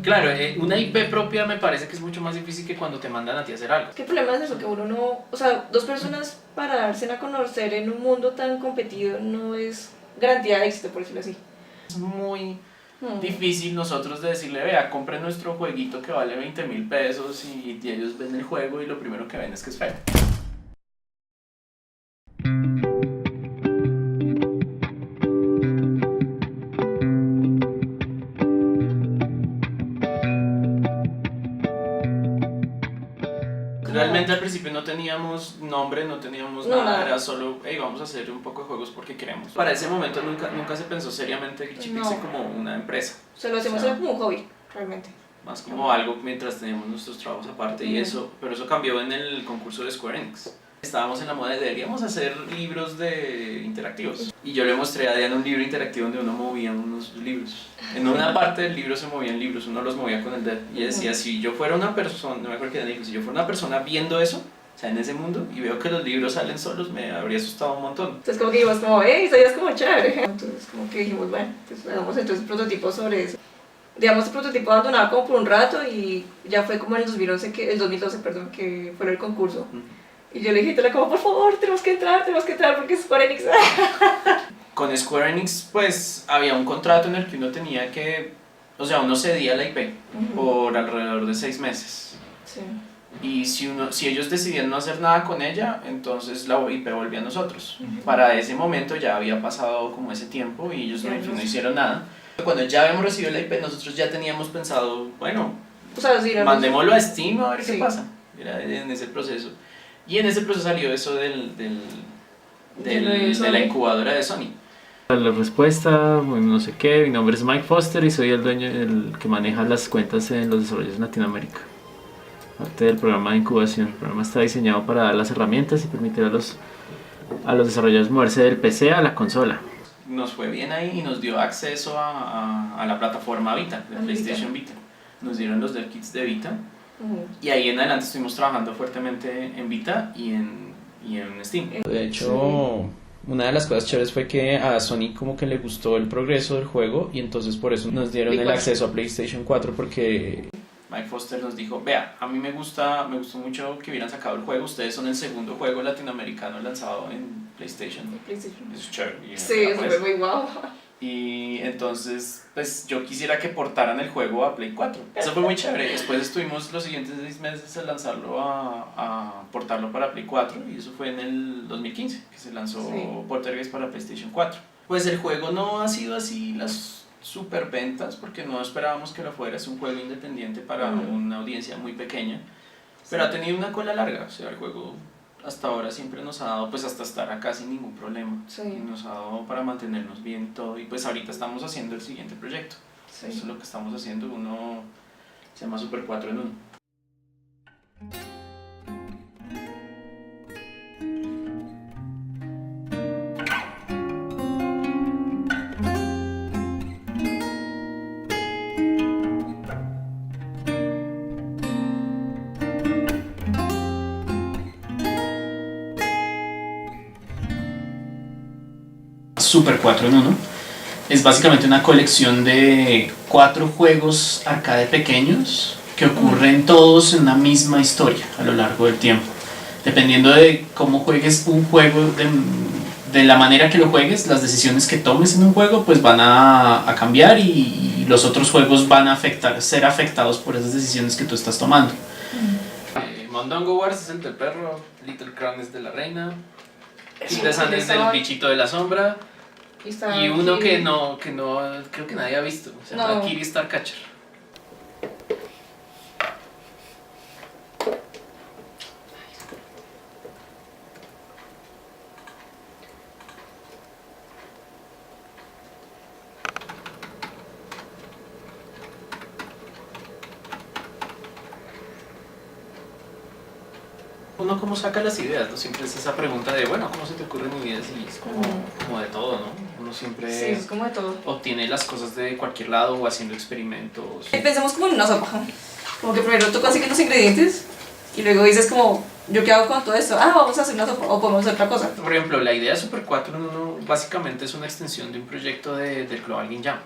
Claro, una IP propia me parece que es mucho más difícil que cuando te mandan a ti a hacer algo. ¿Qué problema es eso? Que uno no, o sea, dos personas para darse a conocer en un mundo tan competido no es garantía de éxito, por decirlo así. Es muy difícil nosotros de decirle, vea, compre nuestro jueguito que vale 20.000 pesos y ellos ven el juego y lo primero que ven es que es feo. Realmente al principio no teníamos nombre, no teníamos nada, era solo, hey, vamos a hacer un poco de juegos porque queremos. Para ese momento nunca se pensó seriamente Glitchypixel como una empresa. Se lo hacemos como un hobby, realmente. Más como algo mientras teníamos nuestros trabajos aparte y eso, pero eso cambió en el concurso de Square Enix. Estábamos en la moda de deberíamos hacer libros interactivos. Y yo le mostré a Diana un libro interactivo donde uno movía unos libros. En una parte del libro se movían libros, uno los movía con el dedo. Y decía, si yo fuera una persona, no me acuerdo qué Diana dijo, si yo fuera una persona viendo eso, o sea, en ese mundo, y veo que los libros salen solos, me habría asustado un montón. Entonces como que dijimos como, eso ya es como chévere. Entonces como que dijimos, bueno, pues hagamos entonces prototipos sobre eso. Digamos, el prototipo abandonado como por un rato y ya fue como en el 2011, el 2012, perdón, que fue el concurso. Y yo le dije, como, por favor, tenemos que entrar porque es Square Enix. Con Square Enix, pues, había un contrato en el que uno tenía que, o sea, uno cedía la IP por alrededor de 6 meses. Sí. Y si ellos decidían no hacer nada con ella, entonces la IP volvía a nosotros. Para ese momento ya había pasado como ese tiempo y ellos no hicieron nada. Cuando ya habíamos recibido la IP, nosotros ya teníamos pensado, bueno, mandémoslo a Steam a ver qué pasa. Era en ese proceso. Y en ese proceso salió eso de la incubadora de Sony. La respuesta, bueno, no sé qué, mi nombre es Mike Foster y soy el dueño, el que maneja las cuentas en los desarrollos en Latinoamérica. Parte del programa de incubación. El programa está diseñado para dar las herramientas y permitir a los desarrolladores moverse del PC a la consola. Nos fue bien ahí y nos dio acceso a la plataforma Vita, de PlayStation Vita. Nos dieron los dev kits de Vita. Y ahí en adelante estuvimos trabajando fuertemente en Vita y en Steam. De hecho, una de las cosas chéveres fue que a Sony como que le gustó el progreso del juego y entonces por eso nos dieron el acceso a PlayStation 4 porque Mike Foster nos dijo, vea, a mí me gustó mucho que hubieran sacado el juego, ustedes son el segundo juego latinoamericano lanzado en PlayStation. Eso es chévere. Sí, eso fue muy guau. Y entonces, pues yo quisiera que portaran el juego a Play 4. Eso fue muy chévere. Después estuvimos los siguientes 6 meses a lanzarlo, a portarlo para Play 4. Y eso fue en el 2015, que se lanzó Poltergeist para PlayStation 4. Pues el juego no ha sido así las super ventas, porque no esperábamos que lo fuera. Es un juego independiente para una audiencia muy pequeña. Pero ha tenido una cola larga. O sea, el juego hasta ahora siempre nos ha dado, pues hasta estar acá sin ningún problema. Nos ha dado para mantenernos bien todo y pues ahorita estamos haciendo el siguiente proyecto. Eso es lo que estamos haciendo, uno se llama Super 4 en 1. Super 4 en 1 es básicamente una colección de 4 juegos arcade pequeños que ocurren todos en una misma historia a lo largo del tiempo. Dependiendo de cómo juegues un juego, de la manera que lo juegues, las decisiones que tomes en un juego pues van a cambiar y los otros juegos van a ser afectados por esas decisiones que tú estás tomando. Mondongo Wars es el del perro, Little Crown es de la reina, Interesante es del bichito de la sombra. Y uno que no creo que nadie ha visto, se llama Kiri Starcatcher. Uno cómo saca las ideas, ¿no? Siempre es esa pregunta de, bueno, ¿cómo se te ocurren ideas? Y es como de todo, ¿no? Uno siempre es como de todo. Obtiene las cosas de cualquier lado o haciendo experimentos. Pensemos como en una sopa, como que primero tú consigues los ingredientes y luego dices como, ¿yo qué hago con todo esto? Vamos a hacer una sopa o podemos hacer otra cosa. Por ejemplo, la idea de Super 4 en 1 básicamente es una extensión de un proyecto del Global Game Jam.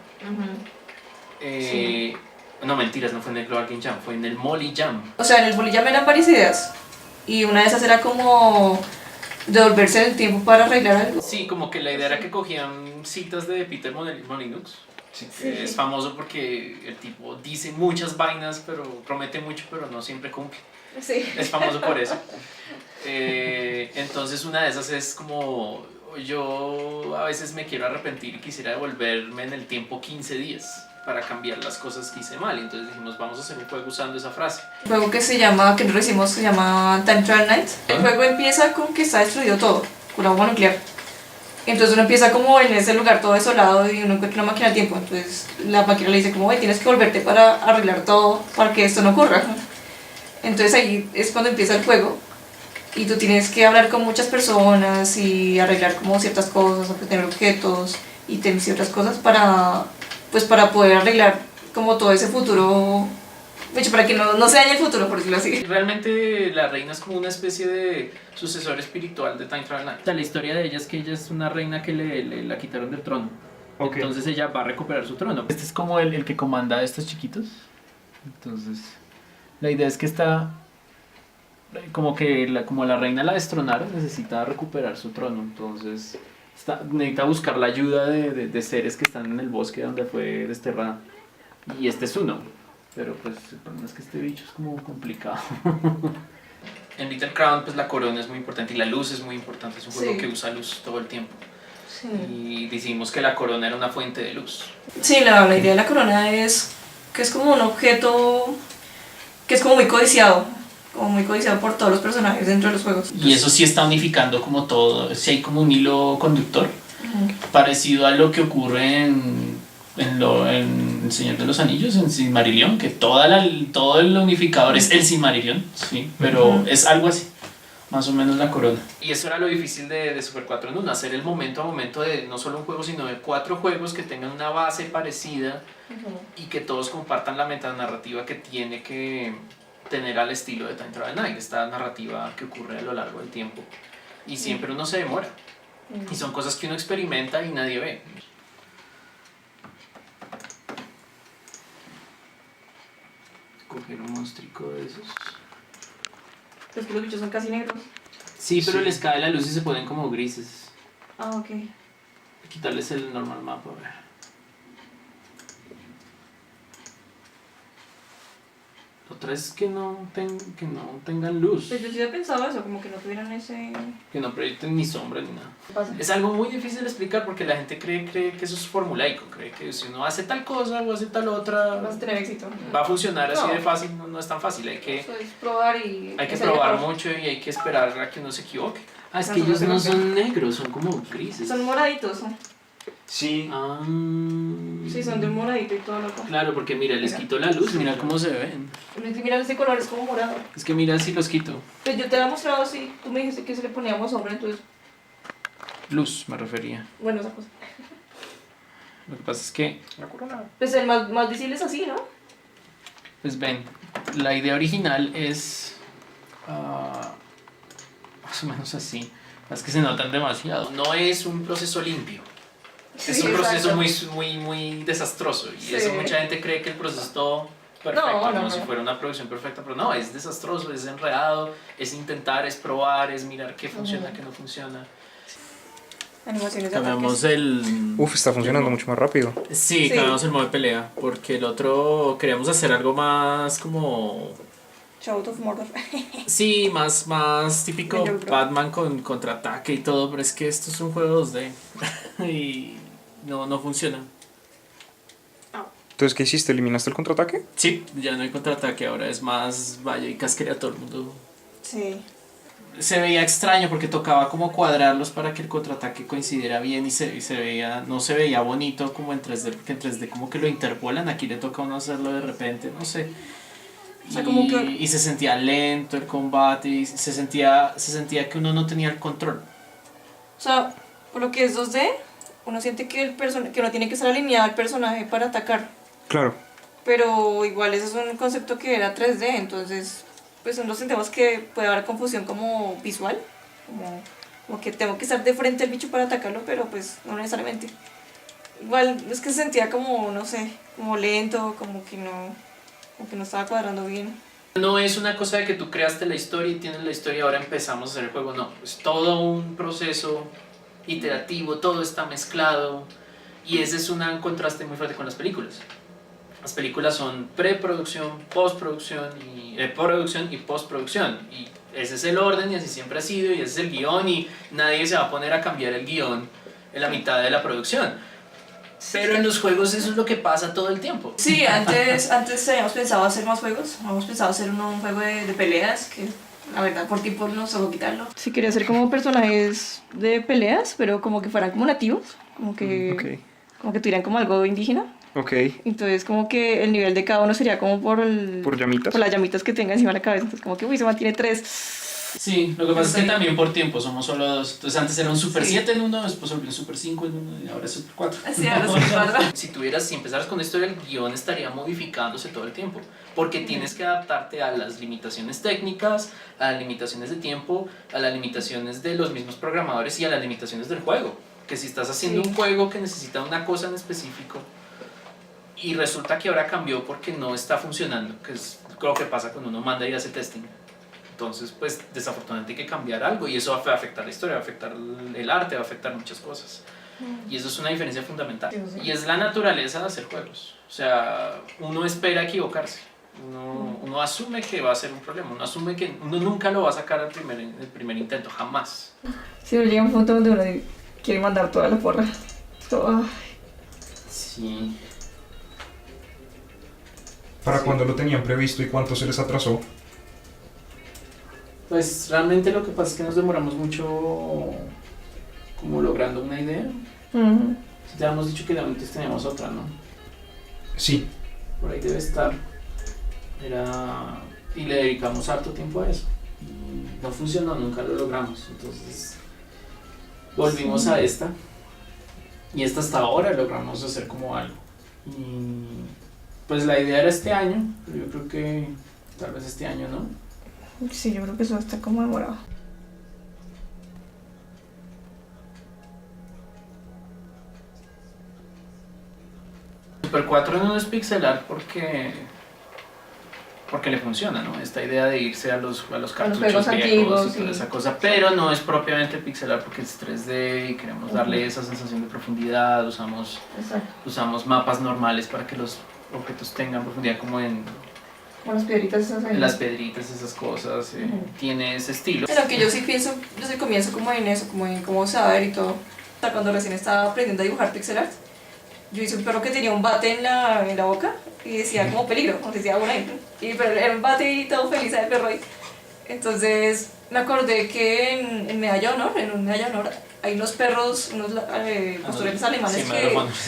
No, mentiras, no fue en el Global Game Jam, fue en el Molly Jam. O sea, en el Bolillam eran varias ideas. Y una de esas era como devolverse el tiempo para arreglar algo. Sí, como que la idea era que cogían citas de Peter Molyneux. Sí. Es famoso porque el tipo dice muchas vainas, pero promete mucho, pero no siempre cumple. Sí. Es famoso por eso. Entonces una de esas es como, yo a veces me quiero arrepentir y quisiera devolverme en el tiempo 15 días para cambiar las cosas que hice mal. Entonces dijimos, vamos a hacer un juego usando esa frase. Un juego que nosotros hicimos, se llama Time Trial Night. El juego empieza con que está destruido todo, con la bomba nuclear. Entonces uno empieza como en ese lugar todo desolado y uno encuentra una máquina del tiempo. Entonces la máquina le dice como, tienes que volverte para arreglar todo para que esto no ocurra. Entonces ahí es cuando empieza el juego y tú tienes que hablar con muchas personas y arreglar como ciertas cosas, obtener objetos, ítems y otras cosas para poder arreglar como todo ese futuro, de hecho, para que no se dañe el futuro, por decirlo así. Realmente la reina es como una especie de sucesor espiritual de Time Trial Night. La historia de ella es que ella es una reina que la quitaron del trono. Ok. Entonces ella va a recuperar su trono. Este es como el que comanda a estos chiquitos. Entonces, la idea es que está como que como la reina la destronaron, necesita recuperar su trono. Entonces, necesita buscar la ayuda de seres que están en el bosque donde fue desterrada. Y este es uno. Pero pues el problema es que este bicho es como complicado. En Little Crown pues la corona es muy importante y la luz es muy importante. Es un juego Sí. que usa luz todo el tiempo. Sí, Y decidimos que la corona era una fuente de luz. sí, la idea de la corona es que es como un objeto que es como muy codiciado por todos los personajes dentro de los juegos. Y eso sí está unificando como todo, sí hay como un hilo conductor, Ujú. parecido a lo que ocurre en El Señor de los Anillos, en Silmarillion, que todo el unificador es el Silmarillion, sí, pero Ujú. es algo así, más o menos la corona. Y eso era lo difícil de Super 4 en 1, hacer el momento a momento de no solo un juego, sino de 4 juegos que tengan una base parecida y que todos compartan la metanarrativa que tiene que tener al estilo de Time Trial Night, esta narrativa que ocurre a lo largo del tiempo. Y siempre uno se demora. Y son cosas que uno experimenta y nadie ve. Coger un monstruico de esos. Es que los bichos son casi negros. Sí, pero Sí. les cae la luz y se ponen como grises. Ah, ok. Quitarles el normal mapa, a ver. Otra es que no tengan luz. Pues yo sí había pensado eso, como que no tuvieran ese... Que no proyecten ni sombra ni nada. Pasa. Es algo muy difícil de explicar porque la gente cree que eso es formulaico, cree que si uno hace tal cosa o hace tal otra Vas a tener éxito. va a funcionar así No. de fácil, no es tan fácil, hay que Eso es probar y... hacer probar error. mucho y hay que esperar a que uno se equivoque. Ah, es Ah, que no, ellos no no sé. son negros, son como grises. Son moraditos, ¿no? Sí. Ah, Sí, son de un moradito y todo loco. claro, porque mira, les Mira. quito la luz, mira cómo se ven. Mira, ese color es como morado. Es que mira si los quito. Pues yo te había mostrado así, tú me dijiste que se le poníamos sombra, entonces, Luz me refería. bueno, esa cosa. Lo que pasa es que la corona. Pues el más visible es así, ¿no? Pues ven, la idea original es más o menos así. Es que se notan demasiado. No es un proceso limpio. Es Sí, un proceso exacto. muy desastroso. Y Sí. eso mucha gente cree que el proceso es todo perfecto, No, no, como si no. fuera una producción perfecta. Pero no, es desastroso, es enredado, es intentar, es probar, es mirar qué funciona, qué no funciona. Animaciones de Cambiamos ataques. el... Uf, está funcionando mucho más rápido. Sí, Sí. cambiamos el modo de pelea, porque el otro queríamos hacer algo más como... Shout of Mordor. Sí, más típico Yo creo. Batman con contraataque y todo, pero es que esto es un juego 2D y no funciona. Entonces, ¿qué hiciste? ¿Eliminaste el contraataque? Sí, ya no hay contraataque, ahora es más vaya y casquere a todo el mundo. Sí. Se veía extraño porque tocaba como cuadrarlos para que el contraataque coincidiera bien y se veía, no se veía bonito como en 3D, porque en 3D como que lo interpolan, aquí le toca a uno hacerlo de repente, no sé. O sea, como que- Y se sentía lento el combate y se sentía que uno no tenía el control. O sea, por lo que es 2D, uno siente que que no tiene que estar alineado el personaje para atacar. Claro. Pero igual ese es un concepto que era 3D, entonces pues nosotros sentimos que puede haber confusión como visual, como que tengo que estar de frente al bicho para atacarlo, pero pues no necesariamente. Igual es que se sentía como, no sé, como lento, como que no... como que no estaba cuadrando bien. No es una cosa de que tú creaste la historia y tienes la historia y ahora empezamos a hacer el juego, no. Es todo un proceso iterativo, todo está mezclado y ese es un contraste muy fuerte con las películas. Las películas son preproducción, postproducción y producción y postproducción y ese es el orden y así siempre ha sido y ese es el guión y nadie se va a poner a cambiar el guión en la mitad de la producción. Pero en los juegos eso es lo que pasa todo el tiempo. Sí, antes habíamos pensado hacer más juegos, habíamos pensado hacer un juego de peleas, que la verdad por tiempo no solo quitarlo. Sí, quería hacer como personajes de peleas, pero como que fueran como nativos, como que tuvieran como algo indígena. Ok. Entonces como que el nivel de cada uno sería como por llamitas. Por las llamitas que tenga encima de la cabeza, entonces como que uy, se mantiene 3. Sí, lo que pasa es que también por tiempo somos solo 2. Entonces antes era un Super Sí. 7 en uno, después volvió un Super 5 en uno y ahora es Super 4. Sí, ahora es Super 4. Si empezaras con esto, el guión estaría modificándose todo el tiempo. Porque tienes que adaptarte a las limitaciones técnicas, a las limitaciones de tiempo, a las limitaciones de los mismos programadores y a las limitaciones del juego. Que si estás haciendo Sí. un juego que necesita una cosa en específico y resulta que ahora cambió porque no está funcionando, que es lo que pasa cuando uno manda y hace testing. Entonces, pues desafortunadamente hay que cambiar algo y eso va a afectar la historia, va a afectar el arte, va a afectar muchas cosas. Y eso es una diferencia fundamental. Sí. Y es la naturaleza de hacer juegos. O sea, uno espera equivocarse. Uno asume que va a ser un problema. Uno asume que uno nunca lo va a sacar al primer intento, jamás. Sí, llega un punto donde uno quiere mandar toda la porra. Todo. Sí. ¿Para cuándo lo tenían previsto y cuánto se les atrasó? Pues realmente lo que pasa es que nos demoramos mucho como logrando una idea. Ya hemos dicho que de antes teníamos otra, ¿no? Sí. Por ahí debe estar. Y le dedicamos harto tiempo a eso. Y no funcionó, nunca lo logramos. Entonces volvimos a esta. Y esta hasta ahora logramos hacer como algo. Y pues la idea era este año, pero yo creo que tal vez este año no. Sí, yo creo que eso está como demorado. Super 4 no es pixelar porque le funciona, ¿no? Esta idea de irse a los cartuchos juegos viejos antiguos, y toda sí. esa cosa, pero no es propiamente pixelar porque es 3D y queremos darle esa sensación de profundidad, usamos mapas normales para que los objetos tengan profundidad como en Con las piedritas esas ahí. las piedritas, esas cosas, tiene ese estilo. Pero que yo sí comienzo como en eso, como en cómo saber y todo. O sea, cuando recién estaba aprendiendo a dibujar pixel art, yo hice un perro que tenía un bate en la boca y decía como peligro, como decía una pero era un bate y todo feliz el perro ahí. Entonces me acordé que en Medalla de Honor, hay unos perros, unos pastores alemanes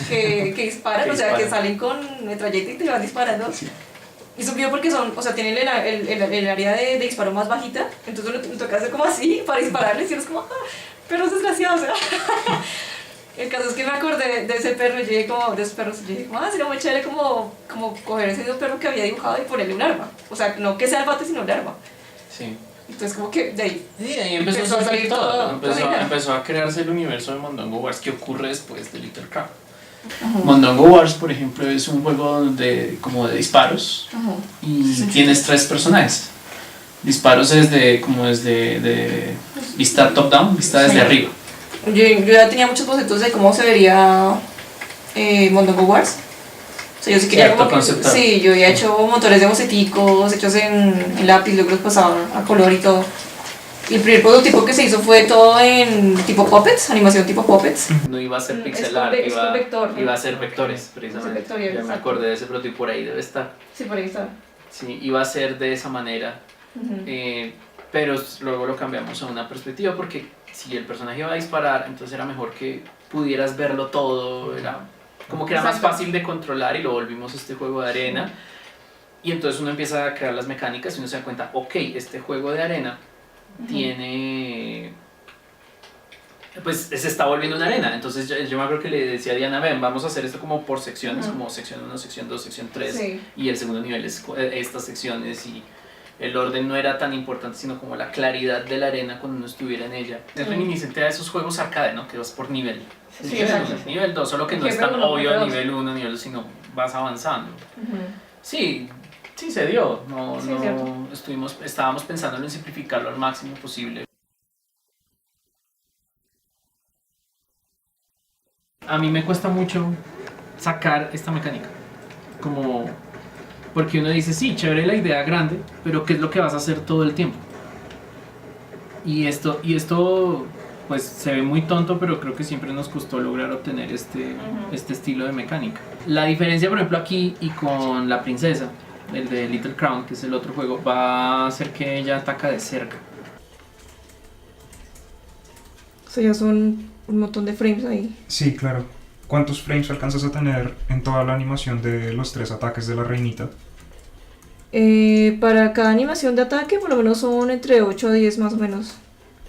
que disparan, o sea, que salen con metralleta y te van disparando. Sí. Y subió porque tienen el área de disparo más bajita, entonces uno toca hacer como así para dispararles y eres como, perros desgraciados, o sea. El caso es que me acordé de ese perro, de esos perros, y dije, sería muy chévere como coger ese perro que había dibujado y ponerle un arma. O sea, no que sea el bate, sino un arma. Sí. Entonces como que de ahí. Sí, ahí empezó a salir todo. Empezó a crearse el universo de Mondongo Wars que ocurre después de Little Crown. Mondongo Wars, por ejemplo, es un juego como de disparos y tienes 3 personajes. Disparos desde vista top-down, vista desde arriba. Yo ya tenía muchos bocetos de cómo se vería Mondongo Wars. O sea, yo sí quería como sí, yo había hecho montones de boceticos hechos en lápiz, luego los pasaba a color y todo. Y el primer prototipo que se hizo fue todo en tipo puppets, animación tipo puppets. No iba a ser pixelar, iba a ser vectores, precisamente. Ya me acordé de ese prototipo, por ahí debe estar. Sí, por ahí está. Sí, iba a ser de esa manera, pero luego lo cambiamos a una perspectiva porque si el personaje iba a disparar, entonces era mejor que pudieras verlo todo, era como que era más fácil de controlar y lo volvimos a este juego de arena. Y entonces uno empieza a crear las mecánicas y uno se da cuenta, ok, este juego de arena tiene, pues se está volviendo una arena. Entonces yo me acuerdo que le decía a Diana, ven, vamos a hacer esto como por secciones, como sección 1, sección 2, sección 3, y el segundo nivel es estas secciones, y el orden no era tan importante, sino como la claridad de la arena cuando uno estuviera en ella. Es reminiscente a esos juegos arcade, ¿no? Que vas por nivel. Sí, exacto. Nivel 2, solo que no es tan obvio nivel 1, nivel 2, sino vas avanzando. Sí, Sí, se dio. No, Sí, es cierto. estábamos pensando en simplificarlo al máximo posible. A mí me cuesta mucho sacar esta mecánica. Porque uno dice, sí, chévere la idea grande, pero ¿qué es lo que vas a hacer todo el tiempo? Y esto pues se ve muy tonto, pero creo que siempre nos costó lograr obtener este estilo de mecánica. La diferencia, por ejemplo, aquí y con la princesa, el de Little Crown, que es el otro juego, va a ser que ella ataca de cerca. O sea, ya son un montón de frames ahí. Sí, claro. ¿Cuántos frames alcanzas a tener en toda la animación de los 3 ataques de la reinita? Para cada animación de ataque, por lo menos son entre 8 a 10 más o menos.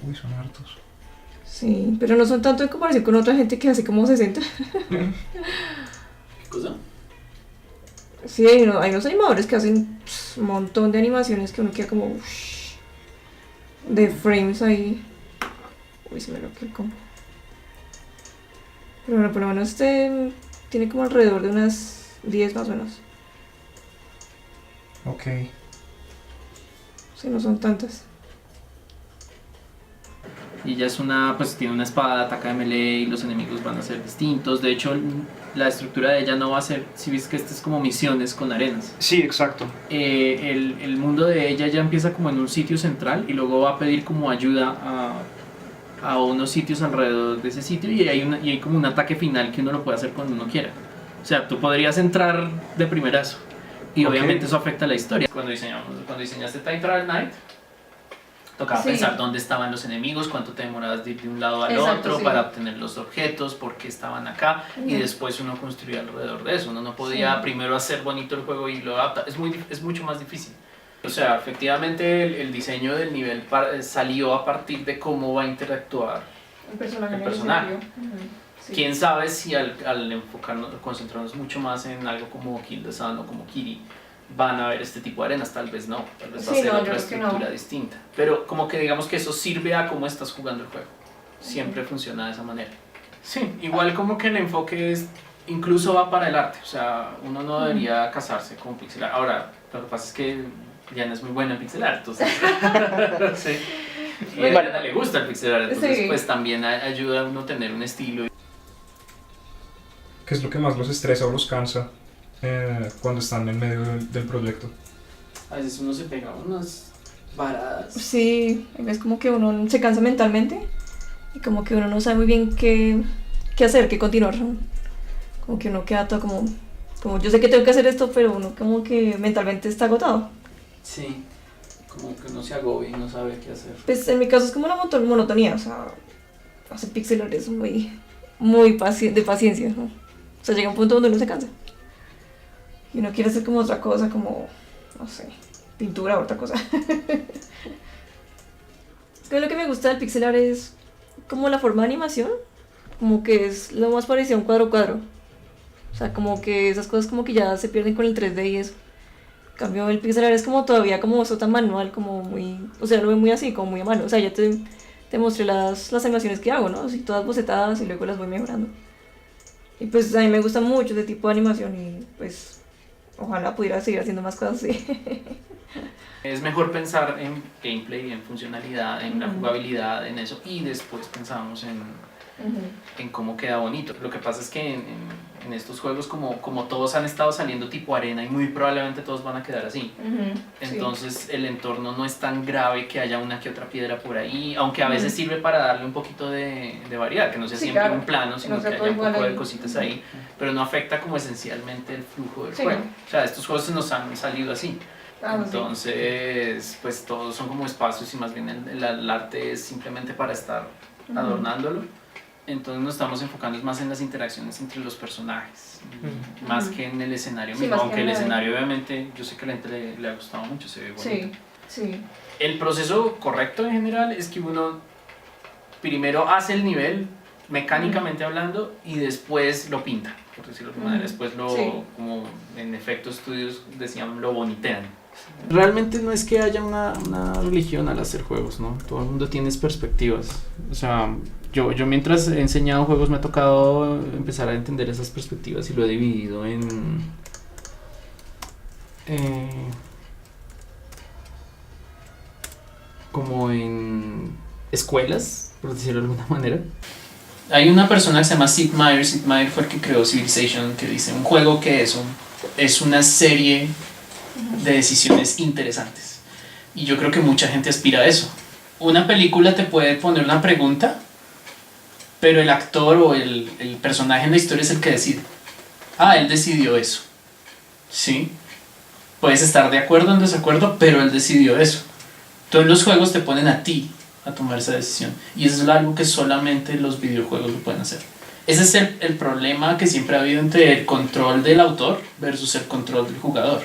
Uy, son hartos. Sí, pero no son tanto en comparación con otra gente que hace como 60. ¿Qué cosa? Sí, hay unos animadores que hacen un montón de animaciones que uno queda como de frames ahí. Uy, se me lo el combo. Pero bueno, por lo menos este tiene como alrededor de unas 10 más o menos. Ok. Sí, no son tantas. Y ella pues tiene una espada, ataca de melee y los enemigos van a ser distintos. De hecho, la estructura de ella no va a ser, si ves que este es como misiones con arenas. Sí, exacto. El mundo de ella ya empieza como en un sitio central y luego va a pedir como ayuda a unos sitios alrededor de ese sitio y hay como un ataque final que uno lo puede hacer cuando uno quiera. O sea, tú podrías entrar de primerazo y obviamente eso afecta la historia. Cuando diseñaste Time Trial Night, tocaba pensar dónde estaban los enemigos, cuánto te demorabas de ir de un lado al otro para obtener los objetos, por qué estaban acá, y después uno construía alrededor de eso. Uno no podía primero hacer bonito el juego y lo adapta. Es mucho más difícil. O sea, efectivamente el diseño del nivel salió a partir de cómo va a interactuar el personaje. Sí. Quién sabe si al enfocarnos, concentrarnos mucho más en algo como Kill the Sun o como Kiri, van a ver este tipo de arenas, tal vez no, tal vez va a ser otra estructura distinta. Pero como que digamos que eso sirve a cómo estás jugando el juego. Siempre funciona de esa manera. Sí, igual como que el enfoque incluso va para el arte, o sea, uno no debería casarse con pixel art. Ahora, lo que pasa es que Diana es muy buena en pixel art, entonces sí. Y a Diana le gusta el pixel art, entonces pues también ayuda a uno a tener un estilo. ¿Qué es lo que más los estresa o los cansa cuando están en medio del proyecto? A veces uno se pega unas varadas. Sí, es como que uno se cansa mentalmente y como que uno no sabe muy bien qué hacer, qué continuar, ¿no? Como que uno queda todo como yo sé que tengo que hacer esto, pero uno como que mentalmente está agotado. Sí, como que uno se agobia y no sabe qué hacer. Pues en mi caso es como una monotonía, o sea, hacer pixel art es muy de paciencia, ¿no? O sea, llega un punto donde uno se cansa y uno quiere hacer como otra cosa, como, no sé, pintura o otra cosa. Es que lo que me gusta del pixel art es como la forma de animación, como que es lo más parecido a un cuadro cuadro. O sea, como que esas cosas como que ya se pierden con el 3D y eso. En cambio, el pixel art es como todavía como eso tan manual, como muy, o sea, lo veo muy así, como muy a mano. O sea, ya te mostré las animaciones que hago, ¿no? Así todas bocetadas y luego las voy mejorando. Y pues a mí me gusta mucho ese tipo de animación y pues ojalá pudiera seguir haciendo más cosas así. Es mejor pensar en gameplay, en funcionalidad, en la jugabilidad, en eso, y después pensamos en cómo queda bonito. Lo que pasa es que en estos juegos, como todos han estado saliendo tipo arena y muy probablemente todos van a quedar así, entonces el entorno no es tan grave que haya una que otra piedra por ahí, aunque a veces sirve para darle un poquito de variedad, que no sea siempre un plano, sino que haya un poco de cositas ahí, pero no afecta como esencialmente el flujo del juego. O sea, estos juegos nos han salido así. Entonces, pues todos son como espacios y más bien el arte es simplemente para estar adornándolo. Entonces nos estamos enfocando más en las interacciones entre los personajes, más que en el escenario mismo, aunque el escenario obviamente yo sé que a la gente le ha gustado mucho, se ve bonito. Sí. El proceso correcto en general es que uno primero hace el nivel, mecánicamente hablando, y después lo pinta, por decirlo de alguna manera, después como en efectos estudios decían, lo bonitean. Realmente no es que haya una religión al hacer juegos, ¿no? Todo el mundo tiene perspectivas. O sea, yo mientras he enseñado juegos me ha tocado empezar a entender esas perspectivas y lo he dividido en como en escuelas, por decirlo de alguna manera. Hay una persona que se llama Sid Meier. Sid Meier fue el que creó Civilization, que dice un juego que es una serie de decisiones interesantes. Y yo creo que mucha gente aspira a eso. Una película te puede poner una pregunta, pero el actor o el personaje en la historia es el que decide. Ah, él decidió eso. ¿Sí? Puedes estar de acuerdo o en desacuerdo, pero él decidió eso. Todos los juegos te ponen a ti a tomar esa decisión. Y eso es algo que solamente los videojuegos lo pueden hacer. Ese es el problema que siempre ha habido entre el control del autor versus el control del jugador.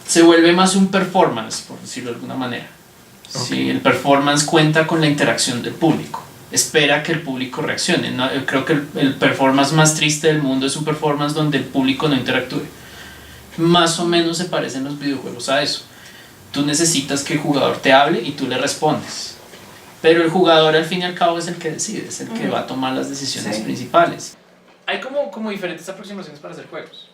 Se vuelve más un performance, por decirlo de alguna manera. Sí, el performance cuenta con la interacción del público. Espera que el público reaccione. No, yo creo que el performance más triste del mundo es un performance donde el público no interactúe. Más o menos se parecen los videojuegos a eso. Tú necesitas que el jugador te hable y tú le respondes. Pero el jugador al fin y al cabo es el que decide, es el que va a tomar las decisiones principales. Hay como diferentes aproximaciones para hacer juegos.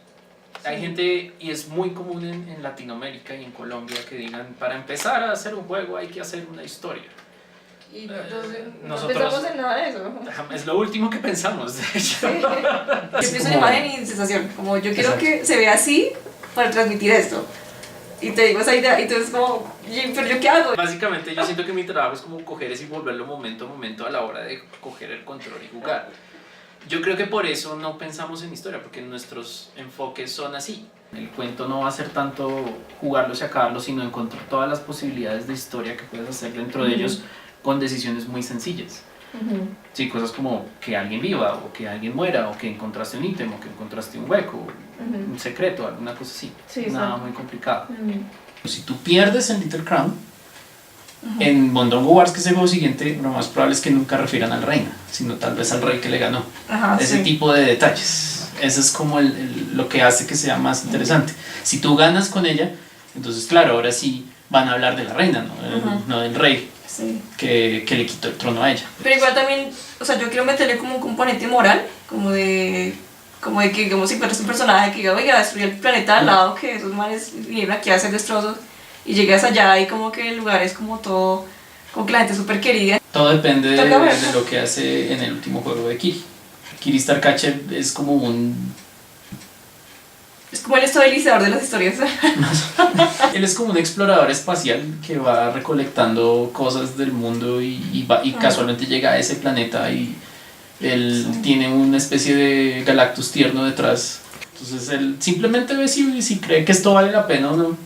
Hay gente, y es muy común en Latinoamérica y en Colombia, que digan, para empezar a hacer un juego hay que hacer una historia. Y entonces, nosotros no pensamos en nada de eso. Es lo último que pensamos, de hecho. Yo pienso en imagen y sensación, como yo quiero que se vea así para transmitir esto. Y te digo esa idea, y tú es como, ¿pero yo qué hago? Básicamente yo siento que mi trabajo es como coger eso y volverlo momento a momento a la hora de coger el control y jugar. Yo creo que por eso no pensamos en historia, porque nuestros enfoques son así. El cuento no va a ser tanto jugarlo y acabarlo, sino encontrar todas las posibilidades de historia que puedes hacer dentro de ellos con decisiones muy sencillas. Sí, cosas como que alguien viva, o que alguien muera, o que encontraste un ítem, o que encontraste un hueco, un secreto, alguna cosa así. Sí, nada muy complicado. Si tú pierdes en Little Crown, en Mondongo Wars, que es el juego siguiente, lo más probable es que nunca refieran al reina, sino tal vez al rey que le ganó. Ese tipo de detalles. Eso es como lo que hace que sea más interesante. Si tú ganas con ella, entonces claro, ahora sí van a hablar de la reina, no del rey. Que le quitó el trono a ella. Pero igual también, o sea, yo quiero meterle como un componente moral, como de que como si fueras un personaje que diga, oiga, destruir el planeta al lado, que esos mares vinieron aquí a hacer destrozos, y llegas allá y como que el lugar es como todo, como que la gente es súper querida. Todo depende de lo que hace en el último juego de Kiri. Kiri Starcacher es como es como el estabilizador de las historias. Él es como un explorador espacial que va recolectando cosas del mundo y casualmente llega a ese planeta y él tiene una especie de Galactus tierno detrás. Entonces él simplemente ve si cree que esto vale la pena o no.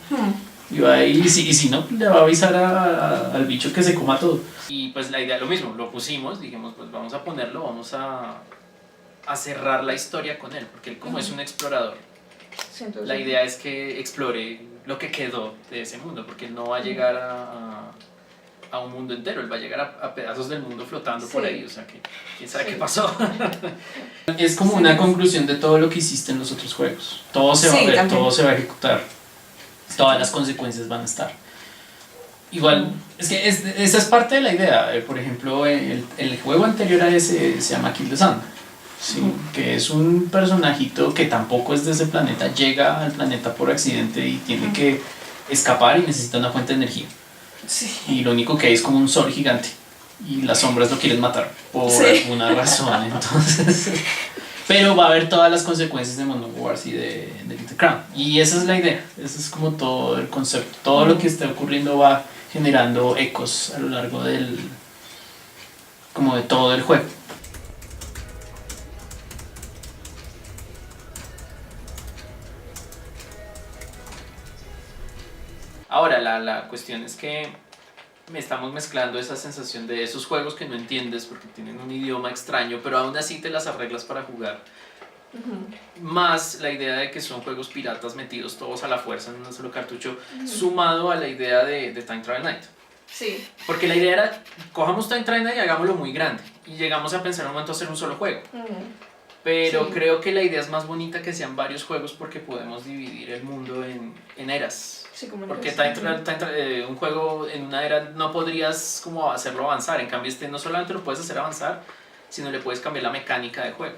Y va ahí, y si no, le va a avisar al bicho que se coma todo. Y pues la idea es lo mismo, lo pusimos, dijimos pues vamos a ponerlo, vamos a cerrar la historia con él, porque él como es un explorador. Sí, la idea es que explore lo que quedó de ese mundo, porque él no va a llegar a un mundo entero, él va a llegar a pedazos del mundo flotando por ahí, o sea que quién sabe qué pasó. Es como una conclusión de todo lo que hiciste en los otros juegos. Todo se va a ver, también. Todo se va a ejecutar, todas las consecuencias van a estar. Igual, es que esa es parte de la idea. Por ejemplo, el juego anterior a ese se llama Kill the Sun. Sí, que es un personajito que tampoco es de ese planeta, llega al planeta por accidente y tiene que escapar y necesita una fuente de energía. Y lo único que hay es como un sol gigante y las sombras lo quieren matar por alguna razón. Entonces, pero va a haber todas las consecuencias de Mondongo Wars y de Little Crown. Y esa es la idea, ese es como todo el concepto. Todo lo que está ocurriendo va generando ecos a lo largo de todo el juego. Ahora, la cuestión es que estamos mezclando esa sensación de esos juegos que no entiendes porque tienen un idioma extraño, pero aún así te las arreglas para jugar. Más la idea de que son juegos piratas metidos todos a la fuerza en un solo cartucho, sumado a la idea de Time Trial Night. Sí. Porque la idea era, cojamos Time Trial Night y hagámoslo muy grande. Y llegamos a pensar en un momento hacer un solo juego. Pero creo que la idea es más bonita que sean varios juegos porque podemos dividir el mundo en eras. Sí, porque un juego en una era no podrías como hacerlo avanzar, en cambio no solamente lo puedes hacer avanzar, sino le puedes cambiar la mecánica de juego.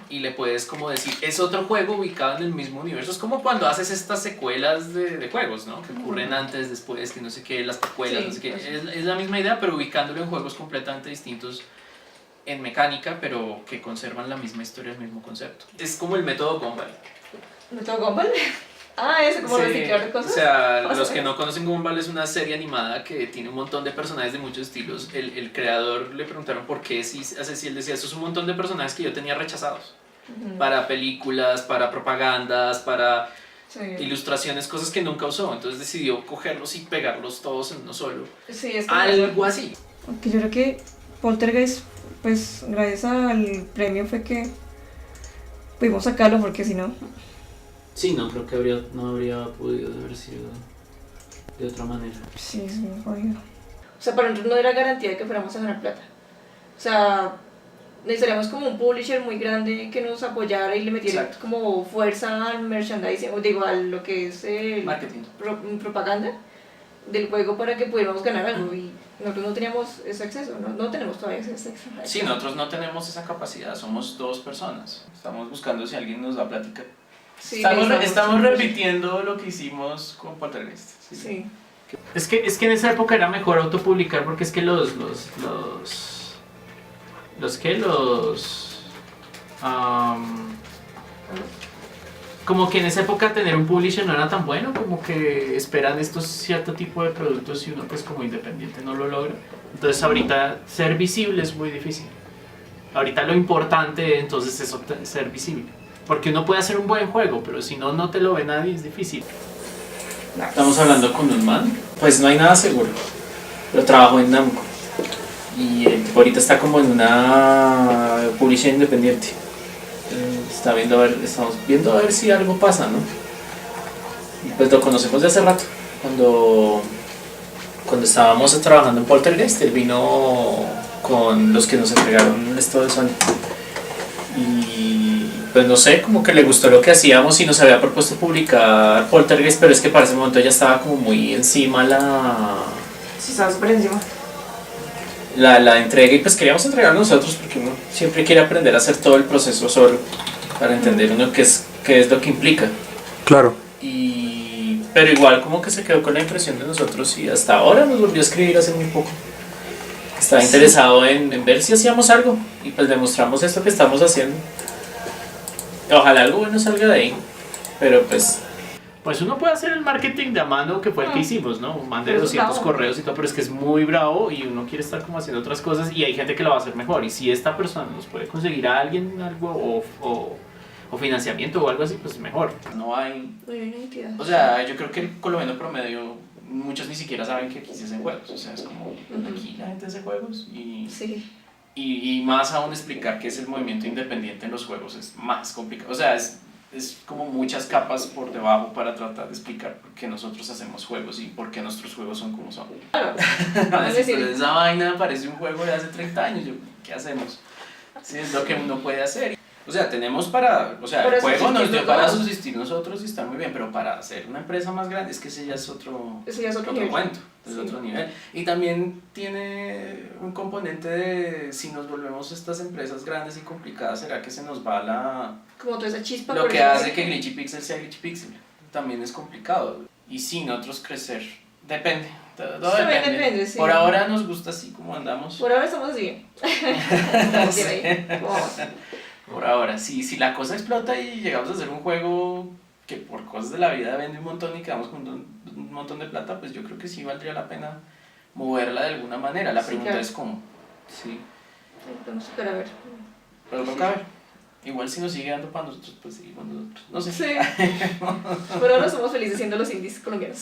Y le puedes como decir, es otro juego ubicado en el mismo universo. Es como cuando haces estas secuelas de juegos, ¿no? Que ocurren antes, después, que no sé qué, las precuelas, Sí, no sé qué. pues. Es la misma idea, pero ubicándolo en juegos completamente distintos en mecánica, pero que conservan la misma historia, el mismo concepto. Es como el método Gumball. ¿Método Gumball? Ah, ese como reciclar cosas. O sea, los que no conocen Gumball es una serie animada que tiene un montón de personajes de muchos estilos. El creador le preguntaron por qué si hace si él decía, eso es un montón de personajes que yo tenía rechazados. Para películas, para propagandas, para Sí. ilustraciones, cosas que nunca usó. Entonces decidió cogerlos y pegarlos todos en uno solo. Sí, es Algo así. Aunque yo creo que Poltergeist, pues gracias al premio fue que pudimos sacarlo, porque si no... Sí, no, creo que no habría podido haber sido de otra manera. Sí, es muy jodido. O sea, para nosotros no era garantía de que fuéramos a ganar plata. O sea, necesitaríamos como un publisher muy grande que nos apoyara y le metiera Exacto. como fuerza al merchandising, o digo, a lo que es el Marketing. propaganda del juego para que pudiéramos ganar algo. Y nosotros no teníamos ese acceso, no tenemos todavía ese acceso. Sí, nosotros no tenemos esa capacidad, somos dos personas. Estamos buscando si alguien nos da plática. Sí, Estamos repitiendo lo que hicimos con Poltergeist. Sí. Es que en esa época era mejor autopublicar porque es que como que en esa época tener un publisher no era tan bueno, como que esperan estos cierto tipo de productos y uno pues como independiente no lo logra. Entonces ahorita ser visible es muy difícil. Ahorita lo importante entonces es ser visible. Porque uno puede hacer un buen juego, pero si no te lo ve nadie es difícil. Estamos hablando con un man, pues no hay nada seguro, pero trabajo en Namco. Y el tipo ahorita está como en una publicidad independiente. Estamos viendo a ver si algo pasa, ¿no? Y pues lo conocemos de hace rato. Cuando estábamos trabajando en Poltergeist, él vino con los que nos entregaron esto de Sony. Y pues no sé, como que le gustó lo que hacíamos y nos había propuesto publicar Poltergeist, pero es que para ese momento ya estaba como muy encima Sí, estaba súper encima. la entrega y pues queríamos entregar nosotros porque uno siempre quiere aprender a hacer todo el proceso solo para entender uno qué es lo que implica. Claro. Pero igual como que se quedó con la impresión de nosotros y hasta ahora nos volvió a escribir hace muy poco. Estaba interesado en ver si hacíamos algo y pues demostramos esto que estamos haciendo. Ojalá algo bueno salga de ahí, pero pues uno puede hacer el marketing de a mano que fue el que hicimos, ¿no? Mandé 200 correos y todo, pero es que es muy bravo y uno quiere estar como haciendo otras cosas y hay gente que lo va a hacer mejor. Y si esta persona nos puede conseguir a alguien algo o financiamiento o algo así, pues mejor. No hay... No hay una identidad. O sea, yo creo que el colombiano promedio, muchos ni siquiera saben que aquí se hacen juegos. O sea, es como, aquí la gente hace juegos Sí. y más aún explicar qué es el movimiento independiente en los juegos es más complicado. O sea, es como muchas capas por debajo para tratar de explicar por qué nosotros hacemos juegos y por qué nuestros juegos son como son. Claro. Pero esa vaina parece un juego de hace 30 años. ¿Qué hacemos? Sí, es lo que uno puede hacer. O sea, tenemos el juego nos dio para subsistir nosotros y está muy bien, pero para hacer una empresa más grande es que ese ya es otro cuento, es otro nivel. Y también tiene un componente de si nos volvemos estas empresas grandes y complicadas, ¿será que se nos va como toda esa chispa? lo que hace que Glitchy Pixel sea Glitchy Pixel? También es complicado. Y sí, nosotros crecer, depende. Todo depende. Sí. Por ahora nos gusta así como andamos. Por ahora estamos así. Estamos bien ahí. Vamos. Por ahora, si la cosa explota y llegamos a hacer un juego que por cosas de la vida vende un montón y quedamos con un montón de plata, pues yo creo que sí valdría la pena moverla de alguna manera. La pregunta claro. es cómo. Sí. Vamos a esperar a ver. Pero toca ver. Igual si nos sigue dando para nosotros, pues seguimos nosotros. No sé. Sí. Por ahora somos felices siendo los indies colombianos.